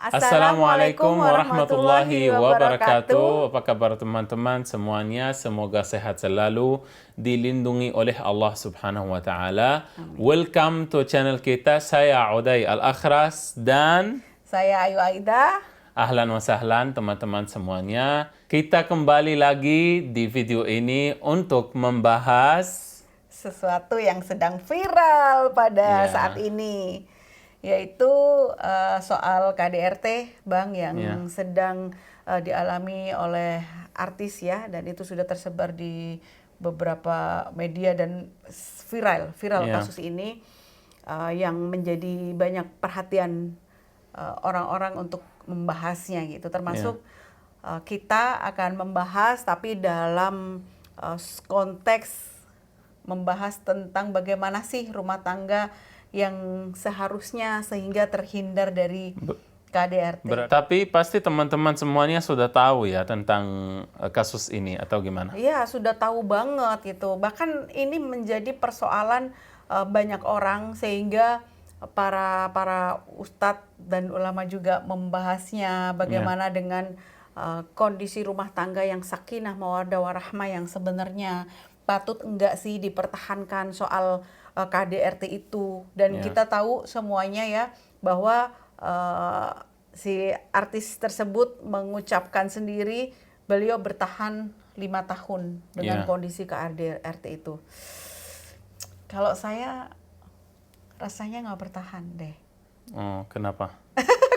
Assalamualaikum warahmatullahi wabarakatuh. Apa kabar teman-teman semuanya? Semoga sehat selalu, dilindungi oleh Allah Subhanahu wa taala. Welcome to channel kita. Saya Uday Al-Akhras dan saya Ayu Aida. ahlan wa sahlan teman-teman semuanya. Kita kembali lagi di video ini untuk membahas sesuatu yang sedang viral pada saat ini, yaitu soal KDRT, Bang, yang sedang dialami oleh artis ya, dan itu sudah tersebar di beberapa media dan viral kasus ini yang menjadi banyak perhatian orang-orang untuk membahasnya gitu, termasuk kita akan membahas tapi dalam konteks membahas tentang bagaimana sih rumah tangga yang seharusnya sehingga terhindar dari KDRT. Tapi pasti teman-teman semuanya sudah tahu ya tentang kasus ini atau gimana? Iya, sudah tahu banget gitu. Bahkan ini menjadi persoalan banyak orang sehingga para ustadz dan ulama juga membahasnya bagaimana dengan kondisi rumah tangga yang sakinah mawaddah warahmah yang sebenarnya patut enggak sih dipertahankan soal KDRT itu. Dan kita tahu semuanya ya bahwa si artis tersebut mengucapkan sendiri beliau bertahan 5 tahun dengan kondisi KDRT itu. Kalau saya rasanya nggak bertahan deh. Oh, kenapa?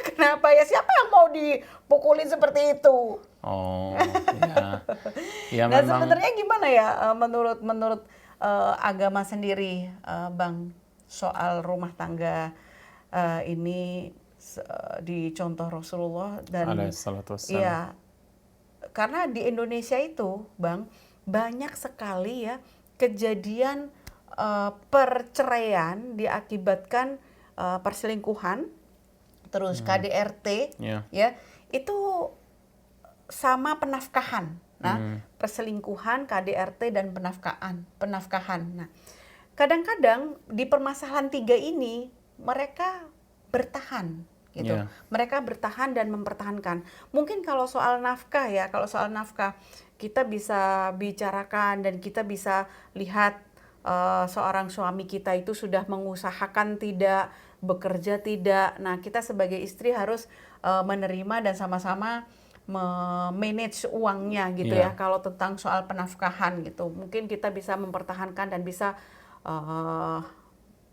Kenapa ya? Siapa yang mau dipukulin seperti itu? Oh, ya. Ya nah, memang. sebenarnya gimana ya menurut agama sendiri, Bang, soal rumah tangga ini di contoh Rasulullah dan iya, karena di Indonesia itu, Bang, banyak sekali ya kejadian perceraian diakibatkan perselingkuhan, terus KDRT, ya itu sama penafkahan. Nah, perselingkuhan, KDRT dan penafkahan. Nah, kadang-kadang di permasalahan 3 ini mereka bertahan gitu. Mereka bertahan dan mempertahankan. Mungkin kalau soal nafkah ya, kita bisa bicarakan dan kita bisa lihat seorang suami kita itu sudah mengusahakan tidak, bekerja tidak. Nah, kita sebagai istri harus menerima dan sama-sama manage uangnya gitu ya. Kalau tentang soal penafkahan gitu, mungkin kita bisa mempertahankan dan bisa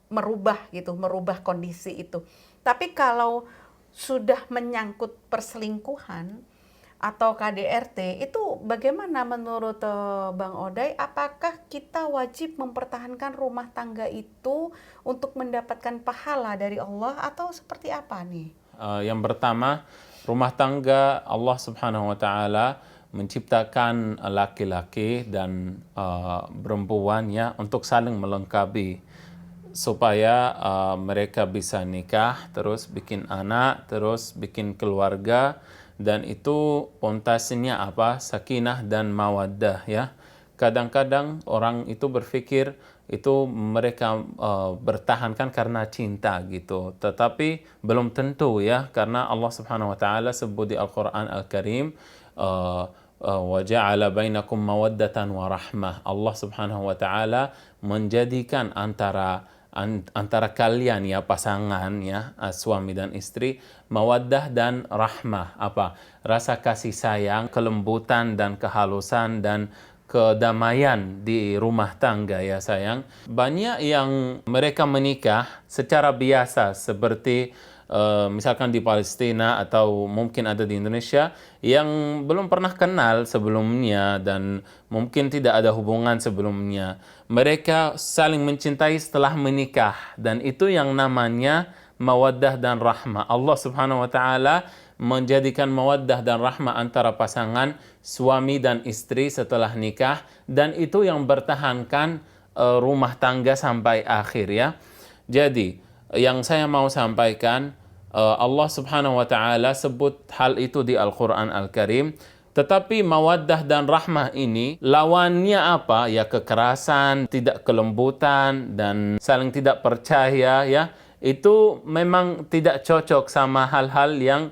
merubah kondisi itu. Tapi kalau sudah menyangkut perselingkuhan atau KDRT, itu bagaimana menurut Bang Oday? Apakah kita wajib mempertahankan rumah tangga itu untuk mendapatkan pahala dari Allah atau seperti apa nih? Yang pertama, rumah tangga Allah Subhanahu wa taala menciptakan laki-laki dan perempuan ya untuk saling melengkapi supaya mereka bisa nikah, terus bikin anak, terus bikin keluarga, dan itu pondasinya apa? Sakinah dan mawaddah ya. Kadang-kadang orang itu berpikir itu mereka bertahankan karena cinta gitu, tetapi belum tentu ya, karena Allah Subhanahu wa taala sebut di Al-Qur'an Al-Karim wa ja'ala bainakum mawaddatan wa rahmah. Allah Subhanahu wa taala menjadikan antara kalian ya, pasangan ya, suami dan istri, mawaddah dan rahmah, apa? Rasa kasih sayang, kelembutan dan kehalusan dan kedamaian di rumah tangga ya sayang. Banyak yang mereka menikah secara biasa seperti misalkan di Palestina atau mungkin ada di Indonesia yang belum pernah kenal sebelumnya dan mungkin tidak ada hubungan sebelumnya. Mereka saling mencintai setelah menikah, dan itu yang namanya mawaddah dan rahmah. Allah Subhanahu wa taala menjadikan mawaddah dan rahmah antara pasangan suami dan istri setelah nikah, dan itu yang bertahankan rumah tangga sampai akhir ya. Jadi yang saya mau sampaikan, Allah Subhanahu wa taala sebut hal itu di Al-Qur'an Al-Karim. Tetapi mawaddah dan rahmah ini lawannya apa? Ya kekerasan, tidak kelembutan dan saling tidak percaya ya. Itu memang tidak cocok sama hal-hal yang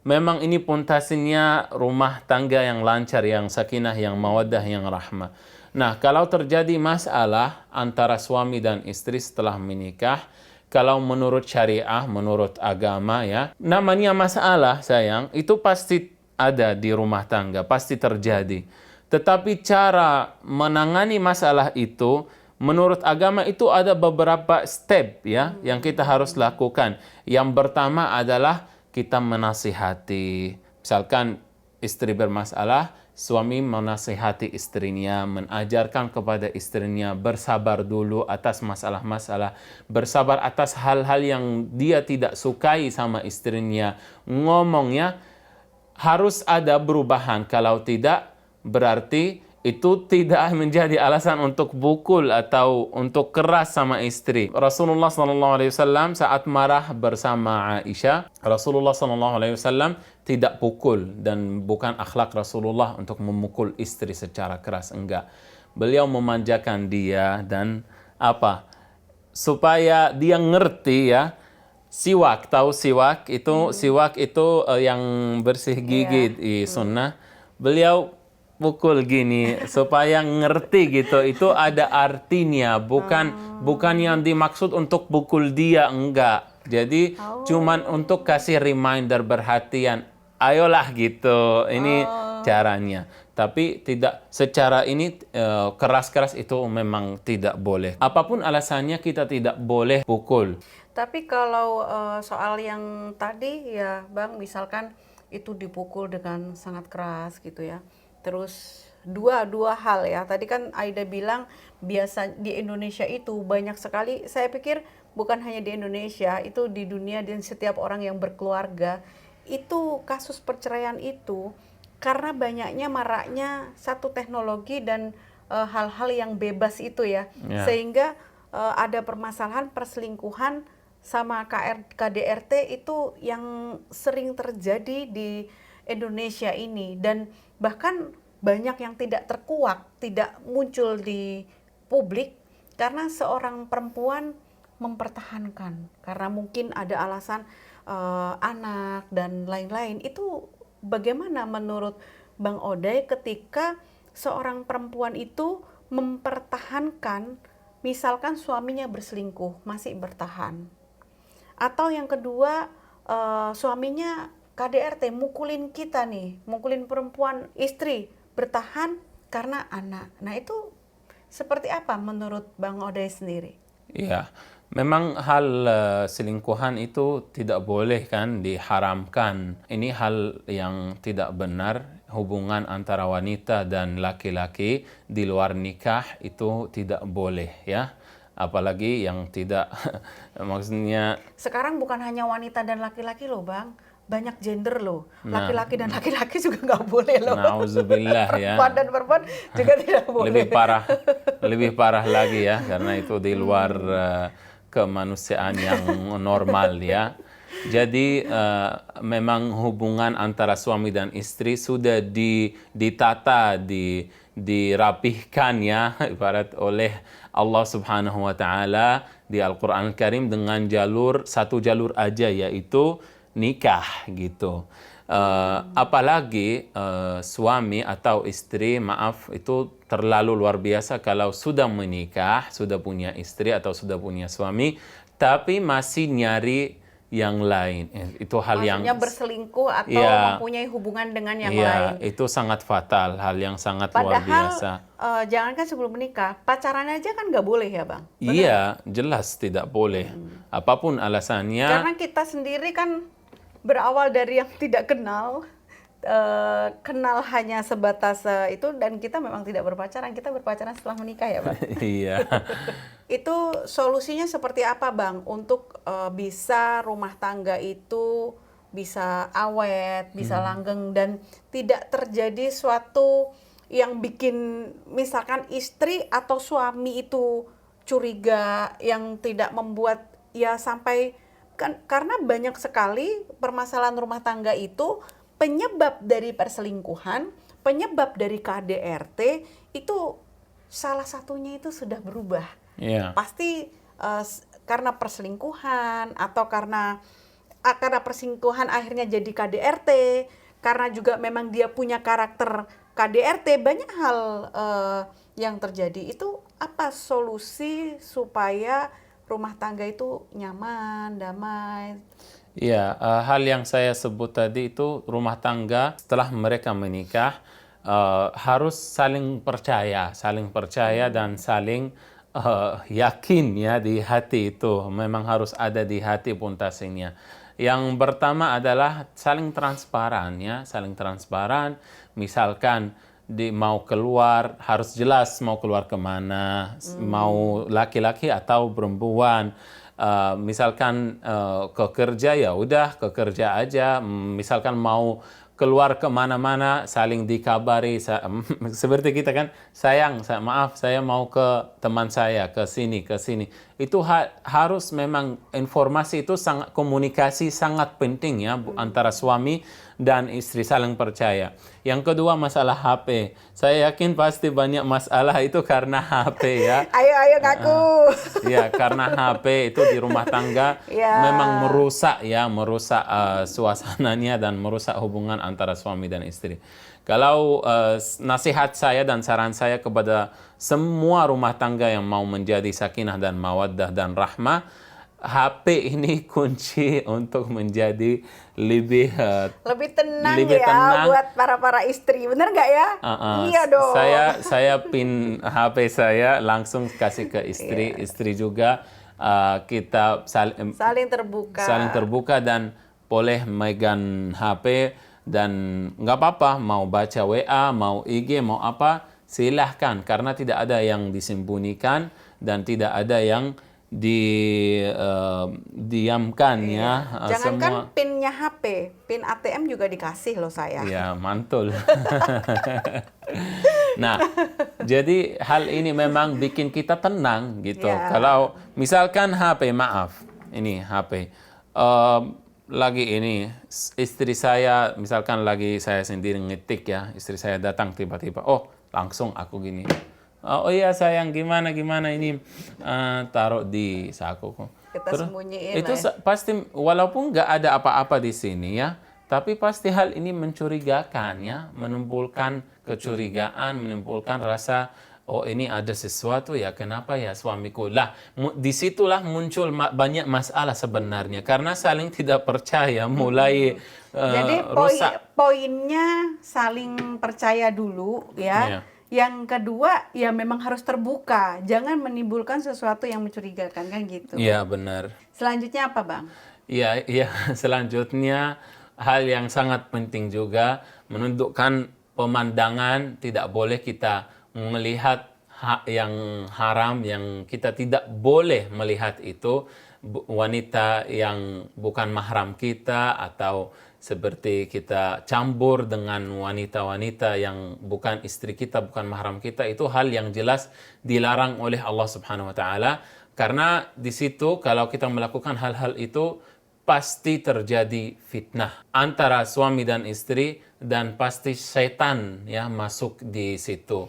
memang ini pondasinya rumah tangga yang lancar, yang sakinah, yang mawaddah, yang rahmah. Nah, kalau terjadi masalah antara suami dan istri setelah menikah, kalau menurut syariah, menurut agama ya, namanya masalah sayang, itu pasti ada di rumah tangga, pasti terjadi. Tetapi cara menangani masalah itu, menurut agama itu ada beberapa step ya yang kita harus lakukan. Yang pertama adalah kita menasihati. Misalkan istri bermasalah, suami menasihati istrinya, mengajarkan kepada istrinya bersabar dulu atas masalah-masalah, bersabar atas hal-hal yang dia tidak sukai sama istrinya. Ngomongnya harus ada perubahan, kalau tidak berarti itu tidak menjadi alasan untuk pukul atau untuk keras sama istri. Rasulullah SAW saat marah bersama Aisyah, Rasulullah SAW tidak pukul, dan bukan akhlak Rasulullah untuk memukul istri secara keras, enggak. Beliau memanjakan dia dan supaya dia ngerti ya. Siwak, tahu siwak itu? Siwak itu yang bersih gigi di sunnah. Beliau pukul gini supaya ngerti gitu, itu ada artinya, bukan yang dimaksud untuk pukul dia, enggak. Jadi cuman untuk kasih reminder, perhatian, ayolah gitu, ini caranya. Tapi tidak secara ini keras-keras, itu memang tidak boleh. Apapun alasannya kita tidak boleh pukul. Tapi kalau soal yang tadi ya Bang, misalkan itu dipukul dengan sangat keras gitu ya. Terus dua hal ya. Tadi kan Aida bilang biasa di Indonesia itu banyak sekali. Saya pikir bukan hanya di Indonesia, itu di dunia dan setiap orang yang berkeluarga itu kasus perceraian itu karena banyaknya maraknya satu teknologi dan hal-hal yang bebas itu ya. Sehingga ada permasalahan perselingkuhan sama KDRT itu yang sering terjadi di Indonesia ini, dan bahkan banyak yang tidak terkuak, tidak muncul di publik karena seorang perempuan mempertahankan karena mungkin ada alasan anak dan lain-lain. Itu bagaimana menurut Bang Oday ketika seorang perempuan itu mempertahankan, misalkan suaminya berselingkuh masih bertahan, atau yang kedua suaminya KDRT mukulin kita nih, mukulin perempuan, istri bertahan karena anak. Nah itu seperti apa menurut Bang Oday sendiri? Iya, memang hal selingkuhan itu tidak boleh kan, diharamkan. Ini hal yang tidak benar. Hubungan antara wanita dan laki-laki di luar nikah itu tidak boleh ya. Apalagi yang tidak maksudnya sekarang bukan hanya wanita dan laki-laki loh Bang, banyak gender loh, laki-laki dan laki-laki juga nggak boleh loh. Nauzubillah ya. Perempuan dan perempuan juga tidak boleh. Lebih parah lagi ya, karena itu di luar kemanusiaan yang normal ya. Jadi memang hubungan antara suami dan istri sudah ditata, dirapihkan ya, ibarat oleh Allah Subhanahu wa taala di Al-Qur'an Al-Karim dengan satu jalur aja, yaitu nikah gitu. Apalagi suami atau istri, maaf, itu terlalu luar biasa kalau sudah menikah, sudah punya istri atau sudah punya suami, tapi masih nyari yang lain. Itu hal maksudnya yang berselingkuh atau mempunyai hubungan dengan yang lain. Itu sangat fatal, hal yang sangat luar biasa. Jangankan sebelum menikah, pacaran aja kan nggak boleh ya Bang? Benar? Iya, jelas tidak boleh. Apapun alasannya. Karena kita sendiri kan berawal dari yang tidak kenal, kenal hanya sebatas itu, dan kita memang tidak berpacaran, kita berpacaran setelah menikah ya Bang? Iya. Itu solusinya seperti apa Bang untuk bisa rumah tangga itu bisa awet, bisa langgeng, dan tidak terjadi suatu yang bikin misalkan istri atau suami itu curiga, yang tidak membuat ya sampai kan, karena banyak sekali permasalahan rumah tangga itu penyebab dari perselingkuhan, penyebab dari KDRT itu salah satunya itu sudah berubah. Yeah. Pasti karena perselingkuhan atau karena karena perselingkuhan akhirnya jadi KDRT, karena juga memang dia punya karakter KDRT, banyak hal yang terjadi. Itu apa solusi supaya rumah tangga itu nyaman, damai? Ya, hal yang saya sebut tadi itu rumah tangga setelah mereka menikah harus saling percaya dan saling yakin ya di hati itu. Memang harus ada di hati puntasenya. Yang pertama adalah saling transparan ya, saling transparan. Misalkan mau keluar harus jelas mau keluar kemana, mau laki-laki atau perempuan. Misalkan ke kerja ya udah ke kerja aja. Misalkan mau keluar kemana-mana saling dikabari. Seperti kita kan, maaf saya mau ke teman saya ke sini. Itu harus memang informasi itu sangat, komunikasi sangat penting ya antara suami dan istri, saling percaya. Yang kedua masalah HP. Saya yakin pasti banyak masalah itu karena HP ya. Ayo ngaku. Ya, karena HP itu di rumah tangga memang merusak suasananya dan merusak hubungan antara suami dan istri. Kalau nasihat saya dan saran saya kepada semua rumah tangga yang mau menjadi sakinah dan mawaddah dan rahmah, HP ini kunci untuk menjadi lebih tenang buat para istri, bener nggak ya? Iya dong. Saya pin HP saya langsung kasih ke istri, istri juga kita saling terbuka dan boleh megang HP dan nggak apa-apa mau baca WA, mau IG, mau apa silahkan karena tidak ada yang disembunyikan dan tidak ada yang diamkan ya. Jangankan pinnya HP, pin ATM juga dikasih loh saya. Ya, mantul. Nah, jadi hal ini memang bikin kita tenang gitu. Kalau misalkan HP, maaf, ini HP. Lagi ini, istri saya, misalkan lagi saya sendiri ngetik ya, istri saya datang tiba-tiba, langsung aku gini. Oh iya sayang, gimana ini taruh di sakuku. Kita sembunyiin. Itu pasti walaupun nggak ada apa-apa di sini ya, tapi pasti hal ini mencurigakan ya, menimbulkan kecurigaan, menimbulkan rasa ini ada sesuatu ya, kenapa ya suamiku. Lah, disitulah muncul banyak masalah sebenarnya karena saling tidak percaya, mulai jadi rusak. Poinnya saling percaya dulu ya. Yang kedua, ya memang harus terbuka. Jangan menimbulkan sesuatu yang mencurigakan, kan gitu. Iya, benar. Selanjutnya apa, Bang? Iya, selanjutnya hal yang sangat penting juga, menundukkan pemandangan. Tidak boleh kita melihat yang haram, yang kita tidak boleh melihat itu. Wanita yang bukan mahram kita atau seperti kita campur dengan wanita-wanita yang bukan istri kita, bukan mahram kita, itu hal yang jelas dilarang oleh Allah Subhanahu wa taala karena di situ kalau kita melakukan hal-hal itu pasti terjadi fitnah antara suami dan istri dan pasti setan ya masuk di situ.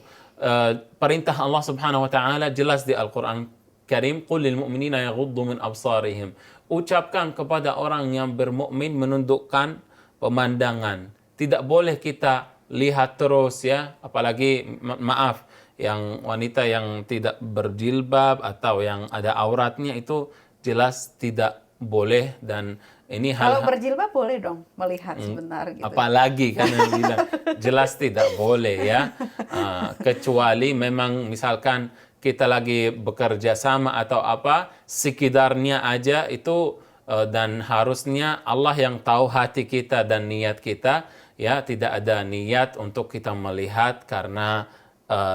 Perintah Allah Subhanahu wa taala jelas di Al-Qur'an Karim, qul lil mu'minina yaghuddu min absarihim. Ucapkan kepada orang yang bermukmin menundukkan pemandangan. Tidak boleh kita lihat terus ya, apalagi maaf yang wanita yang tidak berjilbab atau yang ada auratnya itu jelas tidak boleh dan ini kalau berjilbab boleh dong melihat sebentar gitu. Apalagi kan bilang jelas tidak boleh ya. Kecuali memang misalkan kita lagi bekerja sama atau apa, sekitarnya aja itu dan harusnya Allah yang tahu hati kita dan niat kita ya, tidak ada niat untuk kita melihat karena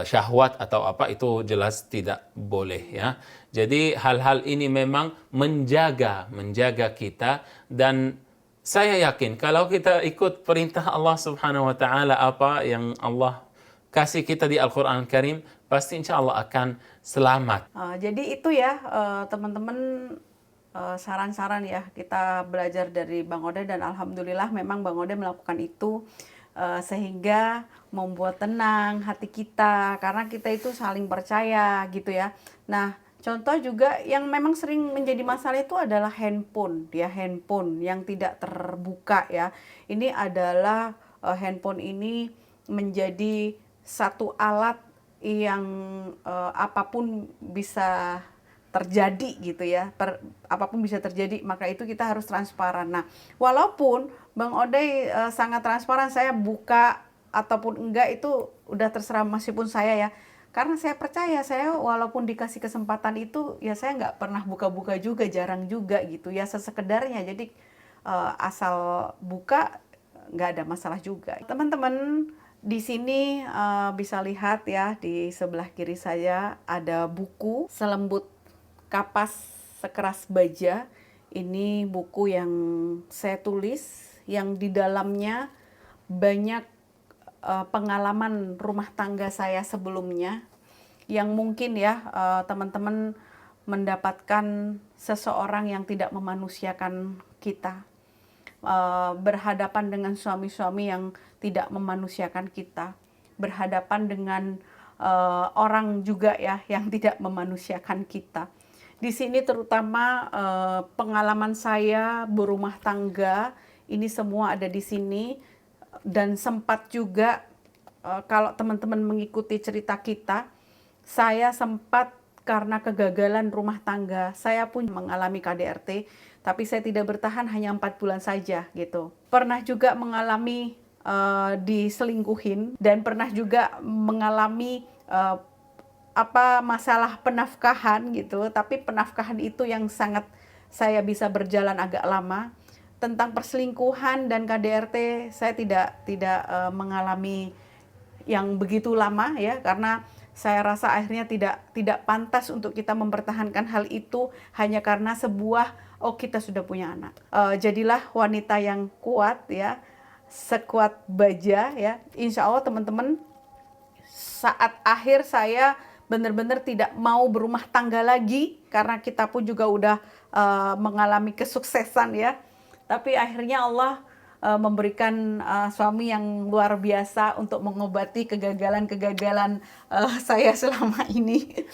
syahwat atau apa, itu jelas tidak boleh ya. Jadi hal-hal ini memang menjaga kita dan saya yakin kalau kita ikut perintah Allah Subhanahu wa taala apa yang Allah kasih kita di Al-Qur'an Karim, pasti insya Allah akan selamat. Jadi itu ya teman-teman saran-saran ya, kita belajar dari Bang Ode dan alhamdulillah memang Bang Ode melakukan itu sehingga membuat tenang hati kita karena kita itu saling percaya gitu ya. Nah, Contoh juga yang memang sering menjadi masalah itu adalah handphone, ya, handphone yang tidak terbuka ya. Ini adalah handphone ini menjadi satu alat yang apapun bisa terjadi gitu ya, apapun bisa terjadi, maka itu kita harus transparan. Nah, walaupun Bang Odey sangat transparan, saya buka ataupun enggak itu udah terserah meskipun saya ya, karena saya percaya, saya walaupun dikasih kesempatan itu ya saya nggak pernah buka-buka juga, jarang juga gitu ya, sesekedarnya. Jadi asal buka nggak ada masalah juga. Teman-teman di sini bisa lihat ya, di sebelah kiri saya ada buku Selembut Kapas Sekeras Baja. Ini buku yang saya tulis, yang di dalamnya banyak pengalaman rumah tangga saya sebelumnya, yang mungkin ya teman-teman mendapatkan seseorang yang tidak memanusiakan kita, berhadapan dengan suami-suami yang tidak memanusiakan kita, berhadapan dengan orang juga ya yang tidak memanusiakan kita. Di sini terutama pengalaman saya berumah tangga, ini semua ada di sini. Dan sempat juga kalau teman-teman mengikuti cerita kita, saya sempat karena kegagalan rumah tangga, saya pun mengalami KDRT, tapi saya tidak bertahan hanya 4 bulan saja gitu. Pernah juga mengalami diselingkuhin, dan pernah juga mengalami masalah penafkahan gitu, tapi penafkahan itu yang sangat saya bisa berjalan agak lama. Tentang perselingkuhan dan KDRT saya tidak mengalami yang begitu lama ya, karena saya rasa akhirnya tidak pantas untuk kita mempertahankan hal itu hanya karena sebuah kita sudah punya anak. Jadilah wanita yang kuat ya, sekuat baja ya. Insya Allah teman-teman, saat akhir saya benar-benar tidak mau berumah tangga lagi, karena kita pun juga udah mengalami kesuksesan ya. Tapi akhirnya Allah memberikan suami yang luar biasa untuk mengobati kegagalan-kegagalan saya selama ini.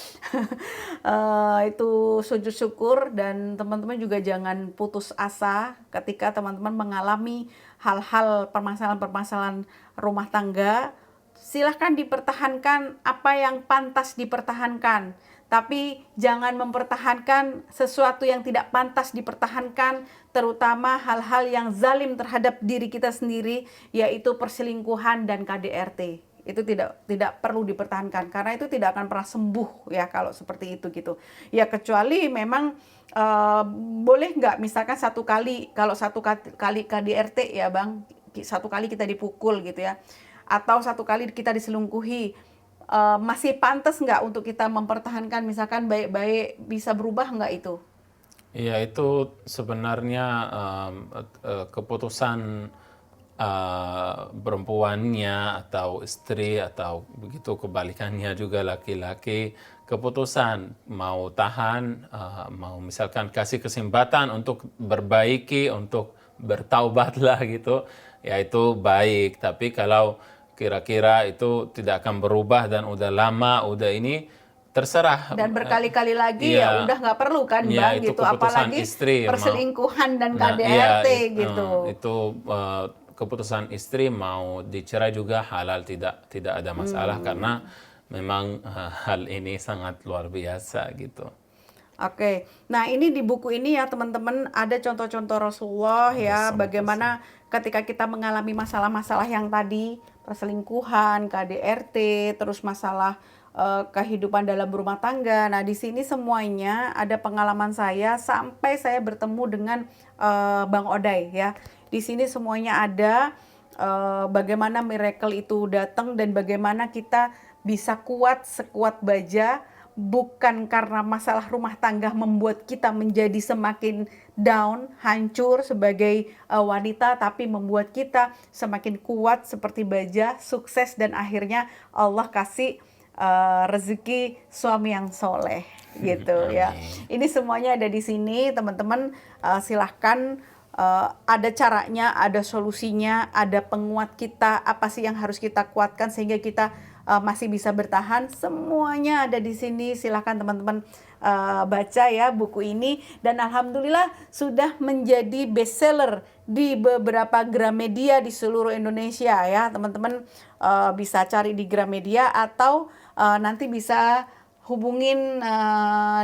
Itu sujud syukur, dan teman-teman juga jangan putus asa ketika teman-teman mengalami hal-hal permasalahan-permasalahan rumah tangga. Silahkan dipertahankan apa yang pantas dipertahankan, tapi jangan mempertahankan sesuatu yang tidak pantas dipertahankan, terutama hal-hal yang zalim terhadap diri kita sendiri, yaitu perselingkuhan dan KDRT. Itu tidak perlu dipertahankan, karena itu tidak akan pernah sembuh ya kalau seperti itu gitu. Ya kecuali memang boleh nggak, misalkan satu kali KDRT ya Bang, satu kali kita dipukul gitu ya, atau satu kali kita diselingkuhi, masih pantas nggak untuk kita mempertahankan, misalkan baik-baik, bisa berubah nggak itu? Iya, itu sebenarnya keputusan perempuannya atau istri, atau begitu kebalikannya juga laki-laki, keputusan mau tahan, mau misalkan kasih kesempatan untuk berbaiki, untuk bertaubat lah gitu, ya itu baik. Tapi kalau kira-kira itu tidak akan berubah dan udah lama, udah ini, terserah. Dan berkali-kali lagi ya udah nggak perlu kan Bang gitu, apalagi istri, perselingkuhan dan KDRT gitu. Itu keputusan istri mau dicerai juga halal, tidak ada masalah, karena memang hal ini sangat luar biasa gitu. Oke, nah ini di buku ini ya teman-teman ada contoh-contoh Rasulullah ya, bagaimana ketika kita mengalami masalah-masalah yang tadi, perselingkuhan, KDRT, terus masalah kehidupan dalam rumah tangga. Nah di sini semuanya ada pengalaman saya sampai saya bertemu dengan Bang Odey ya. Di sini semuanya ada bagaimana miracle itu datang, dan bagaimana kita bisa kuat sekuat baja. Bukan karena masalah rumah tangga membuat kita menjadi semakin down, hancur sebagai wanita, tapi membuat kita semakin kuat seperti baja, sukses, dan akhirnya Allah kasih rezeki suami yang soleh gitu ya. Ini semuanya ada di sini teman-teman, silahkan, ada caranya, ada solusinya, ada penguat kita, apa sih yang harus kita kuatkan sehingga kita masih bisa bertahan. Semuanya ada di sini. Silahkan teman-teman baca ya buku ini, dan alhamdulillah sudah menjadi bestseller di beberapa Gramedia di seluruh Indonesia ya. Teman-teman bisa cari di Gramedia atau nanti bisa hubungin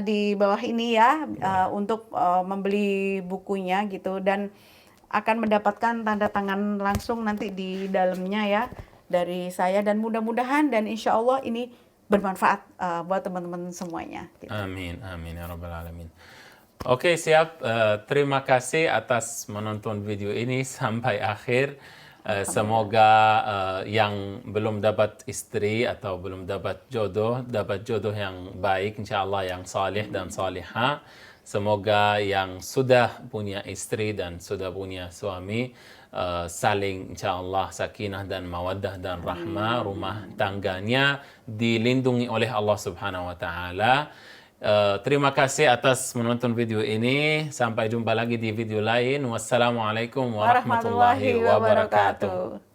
di bawah ini ya untuk membeli bukunya gitu, dan akan mendapatkan tanda tangan langsung nanti di dalamnya ya dari saya, dan mudah-mudahan dan insya Allah ini bermanfaat buat teman-teman semuanya. Gitu. Amin, amin ya rabbal alamin. Oke, siap. Terima kasih atas menonton video ini sampai akhir. Semoga yang belum dapat istri atau belum dapat jodoh yang baik, insya Allah yang salih dan salihah. Semoga yang sudah punya istri dan sudah punya suami saling insya Allah sakinah dan mawaddah dan rahmah, rumah tangganya dilindungi oleh Allah Subhanahu wa taala. Terima kasih atas menonton video ini. Sampai jumpa lagi di video lain. Wassalamualaikum warahmatullahi wabarakatuh.